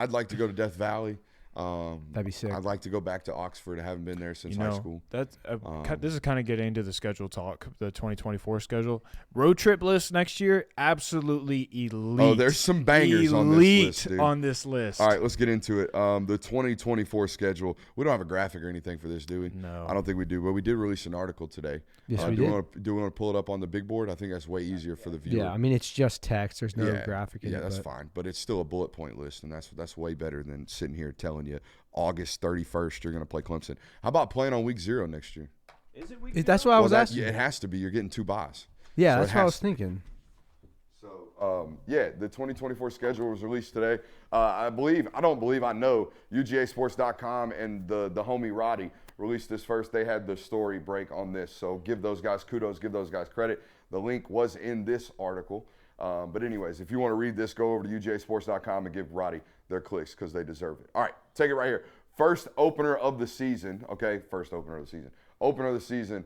I'd like to go to Death Valley. That'd be sick. I'd like to go back to Oxford. I haven't been there since high school. This is kind of getting into the schedule talk, the 2024 schedule. Road trip list next year, absolutely elite. Oh, there's some bangers on this list, dude. All right, let's get into it. The 2024 schedule. We don't have a graphic or anything for this, do we? No. I don't think we do, but we did release an article today. Yes, we did. Do we want to pull it up on the big board? I think that's way easier for the viewer. Yeah, I mean, it's just text. There's no graphic in it. Yeah, that's fine. But it's still a bullet point list, and that's way better than sitting here telling you August 31st you're going to play Clemson. How about playing on week 0 next year? Is it week 0? That's what I was asking. Yeah, it has to be. You're getting 2 buys. Yeah, So that's what I was thinking. So, the 2024 schedule was released today. I know UGAsports.com and the homie Roddy released this first. They had the story break on this. So give those guys kudos, give those guys credit. The link was in this article. But anyways, if you want to read this, go over to UGAsports.com and give Roddy their clicks because they deserve it. All right, take it right here. First opener of the season, Opener of the season,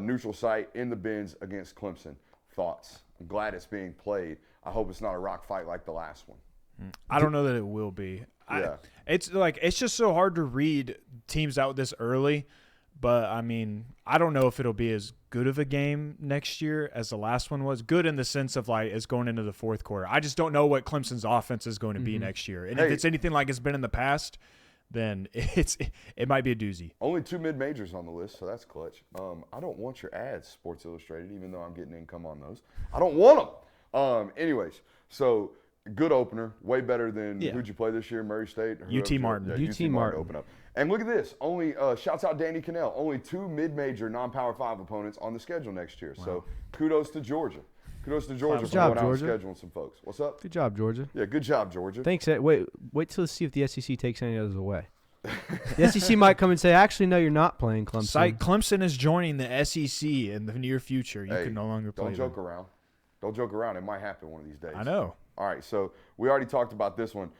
neutral site in the Bins against Clemson. Thoughts? I'm glad it's being played. I hope it's not a rock fight like the last one. I don't know that it will be. Yeah. It's just so hard to read teams out this early. But, I mean, I don't know if it'll be as good of a game next year as the last one was. Good in the sense of, like, it's going into the fourth quarter. I just don't know what Clemson's offense is going to be next year. And if it's anything like it's been in the past, then it might be a doozy. Only 2 mid-majors on the list, so that's clutch. I don't want your ads, Sports Illustrated, even though I'm getting income on those. I don't want them. Anyways, so good opener, way better than who'd you play this year, Murray State? UT Martin. Yeah, UT Martin open up. And look at this. Only shouts out Danny Cannell. Only 2 mid-major non-Power 5 opponents on the schedule next year. Wow. So kudos to Georgia. Kudos to Georgia for going out and scheduling some folks. What's up? Good job, Georgia. Yeah, good job, Georgia. Thanks. Wait till see if the SEC takes any others away. The SEC might come and say, actually, no, you're not playing Clemson. Clemson is joining the SEC in the near future. You can no longer play. Don't joke around. Don't joke around. It might happen one of these days. I know. All right, so we already talked about this one.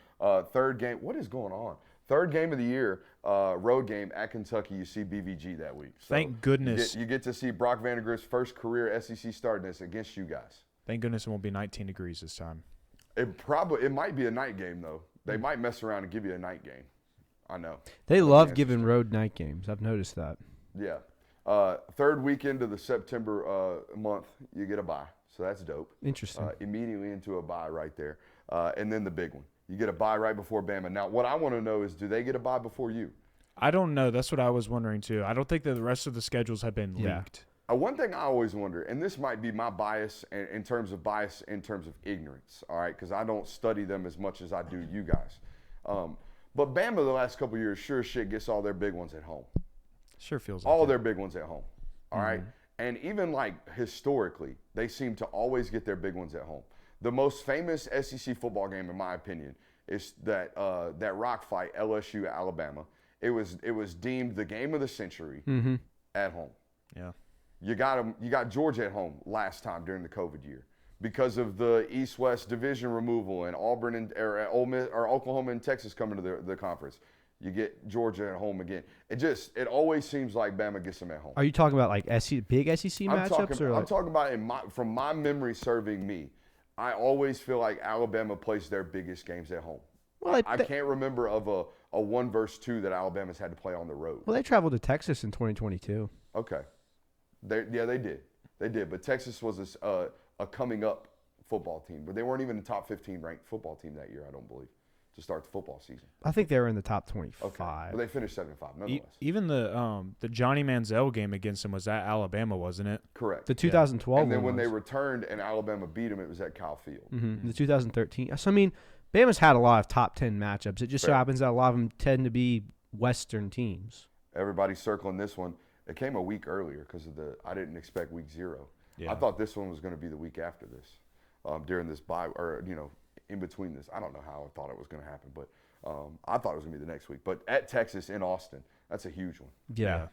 Third game. What is going on? Third game of the year, road game at Kentucky. You see BVG that week. So thank goodness. You get to see Brock Vandegrift's first career SEC start in this against you guys. Thank goodness it won't be 19 degrees this time. It might be a night game, though. They might mess around and give you a night game. I know. They love giving road night games. I've noticed that. Yeah. Third weekend of the September month, you get a bye. So that's dope. Interesting. Immediately into a bye right there. And then the big one. You get a bye right before Bama. Now, what I want to know is, do they get a bye before you? I don't know. That's what I was wondering, too. I don't think that the rest of the schedules have been leaked. One thing I always wonder, and this might be my bias in terms of ignorance, all right, because I don't study them as much as I do you guys. But Bama the last couple of years sure as shit gets all their big ones at home. Sure feels like all their big ones at home, all right? And even like historically, they seem to always get their big ones at home. The most famous SEC football game, in my opinion, is that rock fight, LSU Alabama. It was deemed the game of the century at home. Yeah. You got Georgia at home last time during the COVID year because of the East-West division removal and Auburn or Oklahoma and Texas coming to the conference. You get Georgia at home again. It always seems like Bama gets them at home. Are you talking about like big SEC matchups? I'm talking about from my memory serving me. I always feel like Alabama plays their biggest games at home. Well, I can't remember of a 1 versus 2 that Alabama's had to play on the road. Well, they traveled to Texas in 2022. Okay. They did. They did. But Texas was a coming up football team. But they weren't even the top 15 ranked football team that year, I don't believe, to start the football season. I think they were in the top 25. Okay. But they finished 7-5, nonetheless. Even the Johnny Manziel game against them was at Alabama, wasn't it? Correct. The 2012 And then when they returned and Alabama beat them, it was at Kyle Field. The 2013. So, I mean, Bama's had a lot of top 10 matchups. It just so happens that a lot of them tend to be Western teams. Everybody's circling this one. It came a week earlier because I didn't expect week 0. Yeah. I thought this one was going to be the week after this, during this bye, or in between this. I don't know how I thought it was going to happen, but I thought it was going to be the next week. But at Texas in Austin, that's a huge one. Yeah.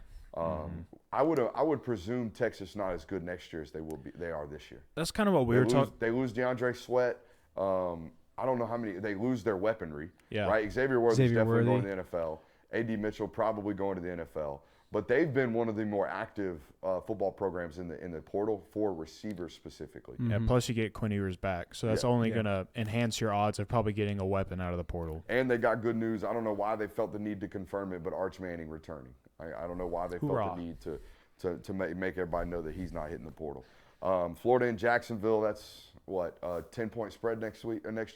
I would presume Texas not as good next year as they are this year. That's kind of what we were talking. They lose DeAndre Sweat. I don't know how many. They lose their weaponry. Yeah. Right. Xavier Worthy's definitely going to the NFL. A.D. Mitchell probably going to the NFL. but they've been one of the more active football programs in the portal for receivers specifically. Yeah, plus you get Quinn Ewers back, so that's only going to enhance your odds of probably getting a weapon out of the portal. And they got good news. I don't know why they felt the need to confirm it, but Arch Manning returning. I don't know why they felt the need to make everybody know that he's not hitting the portal. Florida and Jacksonville, that's what, 10-point spread next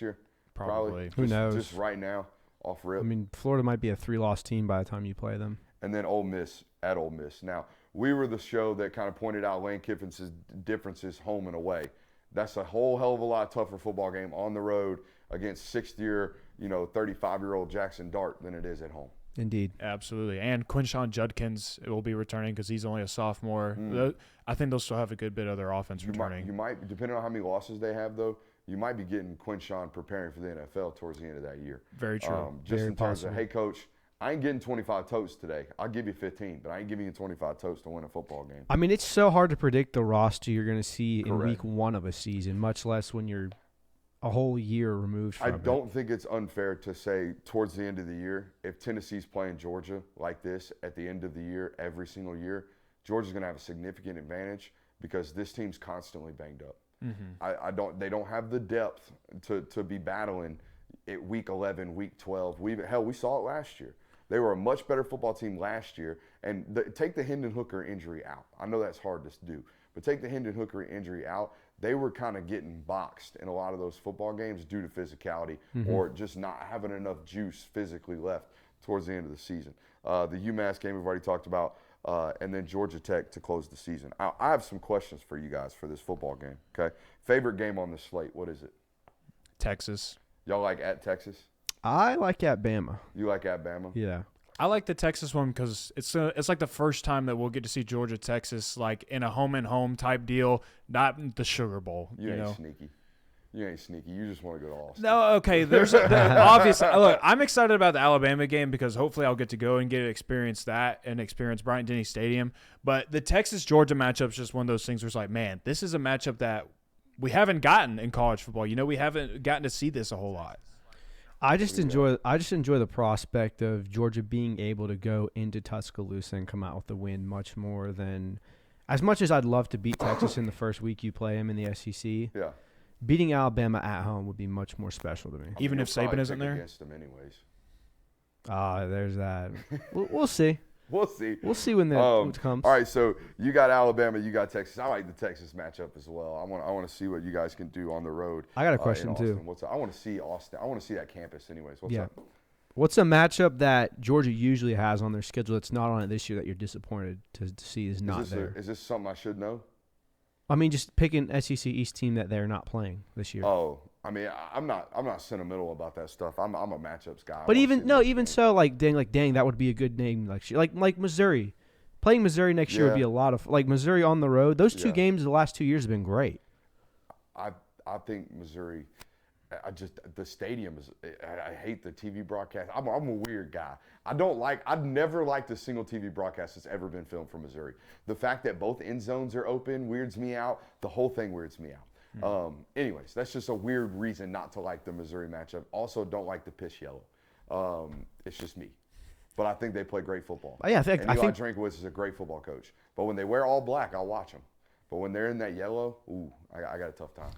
year? Probably. Who knows? Just right now, off rip. I mean, Florida might be a 3-loss team by the time you play them. And then Ole Miss at Ole Miss. Now, we were the show that kind of pointed out Lane Kiffin's differences home and away. That's a whole hell of a lot tougher football game on the road against 6th-year, 35-year-old Jackson Dart than it is at home. Indeed. Absolutely. And Quinshon Judkins will be returning because he's only a sophomore. I think they'll still have a good bit of their offense returning. You might, depending on how many losses they have, though, you might be getting Quinshon preparing for the NFL towards the end of that year. Very true. Just Very in terms possible. of, hey, Coach, I ain't getting 25 totes today. I'll give you 15, but I ain't giving you 25 totes to win a football game. I mean, it's so hard to predict the roster you're going to see in Correct. week 1 of a season, much less when you're a whole year removed from it. I don't think it's unfair to say towards the end of the year, if Tennessee's playing Georgia like this at the end of the year, every single year, Georgia's going to have a significant advantage because this team's constantly banged up. They don't have the depth to be battling at week 11, week 12. We saw it last year. They were a much better football team last year. And take the Hendon Hooker injury out. I know that's hard to do, but take the Hendon Hooker injury out. They were kind of getting boxed in a lot of those football games due to physicality or just not having enough juice physically left towards the end of the season. The UMass game we've already talked about, and then Georgia Tech to close the season. I have some questions for you guys for this football game, okay? Favorite game on the slate, what is it? Texas. Y'all like at Texas? I like at Bama. You like at Bama? Yeah. I like the Texas one because it's like the first time that we'll get to see Georgia Texas like in a home and home type deal, not the Sugar Bowl. You ain't know? sneaky. You ain't sneaky. You just want to go to Austin. No, okay. There's obvious. Look, I'm excited about the Alabama game because hopefully I'll get to go and get to experience that and experience Bryant-Denny Stadium. But the Texas-Georgia matchup is just one of those things where it's like, man, this is a matchup that we haven't gotten in college football. We haven't gotten to see this a whole lot. I just enjoy the prospect of Georgia being able to go into Tuscaloosa and come out with the win much more than as much as I'd love to beat Texas in the first week you play them in the SEC. Yeah. Beating Alabama at home would be much more special to me. Even if Saban isn't there? Against them anyways. There's that. We'll see. We'll see. We'll see when that comes. All right, so you got Alabama, you got Texas. I like the Texas matchup as well. I want to see what you guys can do on the road. I got a question too. I want to see Austin. I want to see that campus anyways. What's up? What's a matchup that Georgia usually has on their schedule that's not on it this year that you're disappointed to see is not there? Is this something I should know? I mean, just pick an SEC East team that they're not playing this year. Oh, I mean, I'm not sentimental about that stuff. I'm a matchups guy. But even so, like dang, that would be a good name next year. Like Missouri, playing Missouri next year would be a lot of like Missouri on the road. Those two games the last 2 years have been great. I think Missouri. The stadium is. I hate the TV broadcast. I'm a weird guy. I've never liked a single TV broadcast that's ever been filmed from Missouri. The fact that both end zones are open weirds me out. The whole thing weirds me out. Anyways, that's just a weird reason not to like the Missouri matchup. Also, don't like the piss yellow. It's just me. But I think they play great football. Yeah, I think Eli think Drinkwitz is a great football coach. But when they wear all black, I'll watch them. But when they're in that yellow, I got a tough time.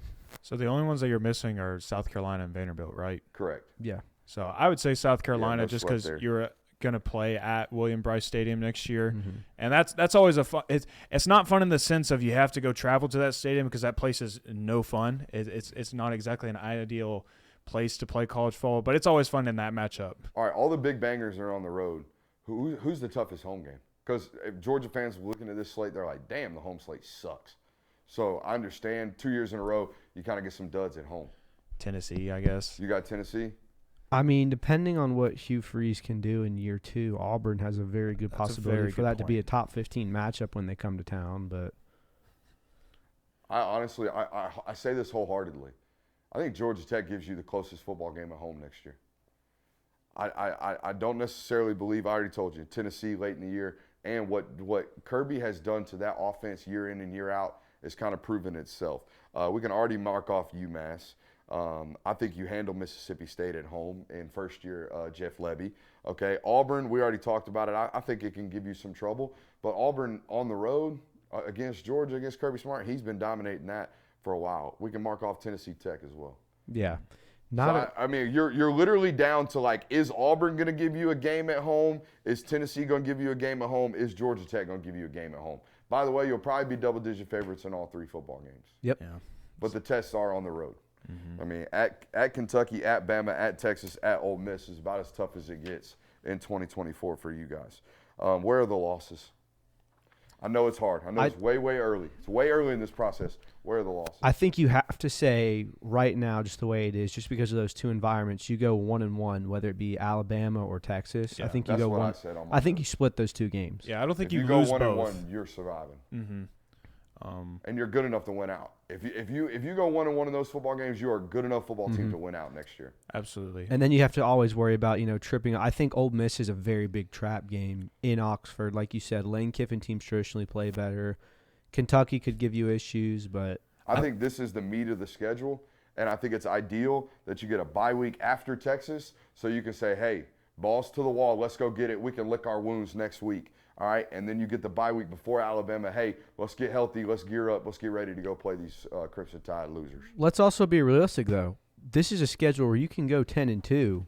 So the only ones that you're missing are South Carolina and Vanderbilt, right? Correct. Yeah. So I would say South Carolina no just sweat because there. you're going to play at William Bryce Stadium next year. And that's always a fun. It's not fun in the sense of you have to go travel to that stadium because that place is no fun. It's not exactly an ideal place to play college football, but it's always fun in that matchup. All right, all the big bangers are on the road. Who's the toughest home game? Because if Georgia fans are looking at this slate, they're like, damn, the home slate sucks. So I understand 2 years in a row, you kind of get some duds at home. Tennessee, I guess. You got Tennessee? I mean, depending on what Hugh Freeze can do in year 2, Auburn has a very good possibility for that to be a top 15 matchup when they come to town. But I honestly say this wholeheartedly. I think Georgia Tech gives you the closest football game at home next year. I don't necessarily believe, I already told you, Tennessee late in the year, and what Kirby has done to that offense year in and year out is kind of proven itself. We can already mark off UMass. I think you handle Mississippi State at home in first year Jeff Levy. Okay, Auburn, we already talked about it. I think it can give you some trouble. But Auburn on the road against Georgia, against Kirby Smart, he's been dominating that for a while. We can mark off Tennessee Tech as well. Yeah. I mean, you're literally down to like, is Auburn going to give you a game at home? Is Tennessee going to give you a game at home? Is Georgia Tech going to give you a game at home? By the way, you'll probably be double-digit favorites in all 3 football games. Yep. Yeah. But the tests are on the road. I mean, at Kentucky, at Bama, at Texas, at Ole Miss is about as tough as it gets in 2024 for you guys. Where are the losses? I know it's hard. I know it's way, way early. It's way early in this process. Where are the losses? I think you have to say right now, just the way it is, just because of those 2 environments, you go 1-1, whether it be Alabama or Texas. Yeah, I think you that's go what one. I said on my I think show. you split those 2 games. Yeah, I don't think If you lose go 1-1, both. you're surviving. Mm-hmm. And you're good enough to win out. If you go 1-1 in those football games, you are a good enough football team to win out next year. Absolutely. And then you have to always worry about, tripping. I think Ole Miss is a very big trap game in Oxford. Like you said, Lane Kiffin teams traditionally play better. Kentucky could give you issues, but I think this is the meat of the schedule, and I think it's ideal that you get a bye week after Texas so you can say, hey, balls to the wall, let's go get it. We can lick our wounds next week. All right, and then you get the bye week before Alabama. Hey, let's get healthy. Let's gear up. Let's get ready to go play these Crimson Tide losers. let's also be realistic, though. This is a schedule where you can go 10-2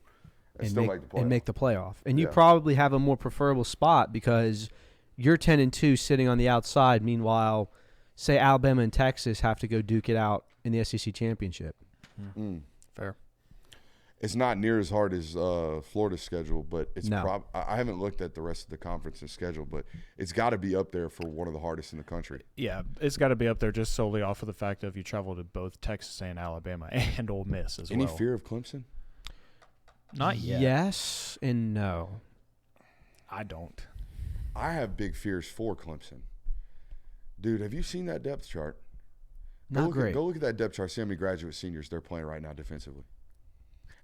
And still make the playoff. And you Yeah. probably have a more preferable spot because you're 10-2 sitting on the outside. Meanwhile, say Alabama and Texas have to go duke it out in the SEC championship. Fair. It's not near as hard as Florida's schedule, but it's No. I haven't looked at the rest of the conference's schedule, but it's got to be up there for one of the hardest in the country. Yeah, it's got to be up there just solely off of the fact of you travel to both Texas and Alabama and Ole Miss as Any well. fear of Clemson? Not yet. Yes and no. I don't. I have big fears for Clemson. Dude, have you seen that depth chart? Not great. Go look at that depth chart. See how many graduate seniors they're playing right now defensively.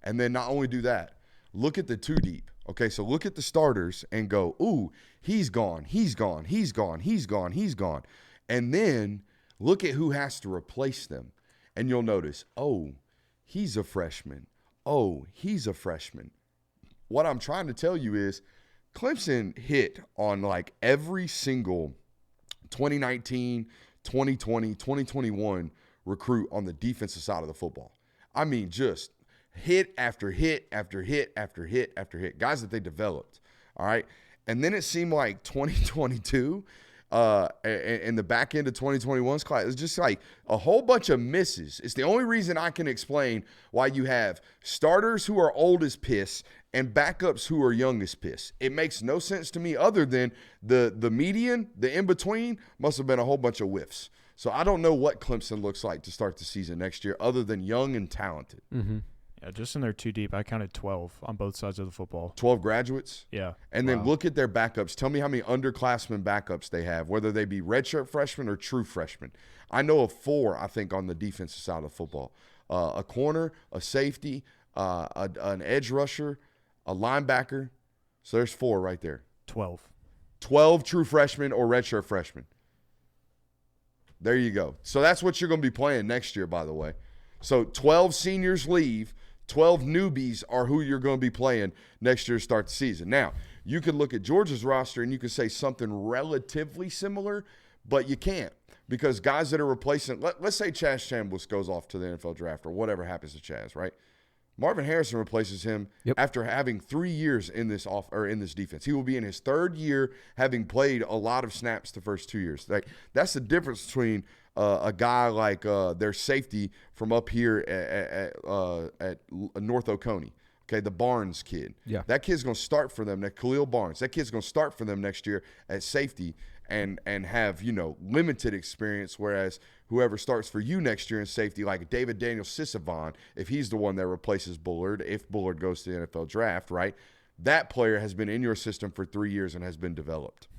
And then not only do that, look at the 2 deep. Okay, so look at the starters and go, ooh, he's gone, he's gone, he's gone, he's gone, he's gone. And then look at who has to replace them. And you'll notice, oh, he's a freshman. Oh, he's a freshman. What I'm trying to tell you is Clemson hit on like every single 2019, 2020, 2021 recruit on the defensive side of the football. I mean, just hit after hit after hit after hit after hit. Guys that they developed, all right? And then it seemed like 2022 in the back end of 2021's class, it's just like a whole bunch of misses. It's the only reason I can explain why you have starters who are old as piss and backups who are young as piss. It makes no sense to me other than the median, the in-between, must have been a whole bunch of whiffs. So I don't know what Clemson looks like to start the season next year other than young and talented. Mm-hmm. Yeah, just in their 2 deep, I counted 12 on both sides of the football. 12 graduates? Yeah. And then look at their backups. Tell me how many underclassmen backups they have, whether they be redshirt freshmen or true freshmen. I know of 4, I think, on the defensive side of football. A corner, a safety, an edge rusher, a linebacker. So there's 4 right there. 12. 12 true freshmen or redshirt freshmen. There you go. So that's what you're going to be playing next year, by the way. So 12 seniors leave. 12 newbies are who you're going to be playing next year to start the season. Now, you could look at Georgia's roster and you could say something relatively similar, but you can't because guys that are replacing, let's say Chaz Chambliss goes off to the NFL draft or whatever happens to Chaz, right? Marvin Harrison replaces him after having 3 years in this in this defense. He will be in his 3rd year, having played a lot of snaps the first 2 years. Like that's the difference between a guy like their safety from up here at North Oconee. Okay, the Barnes kid. Yeah, that kid's going to start for them. That Khalil Barnes. That kid's going to start for them next year at safety and have limited experience. Whereas whoever starts for you next year in safety, like David Daniel Sisavon, if he's the one that replaces Bullard, if Bullard goes to the NFL draft, right? That player has been in your system for 3 years and has been developed.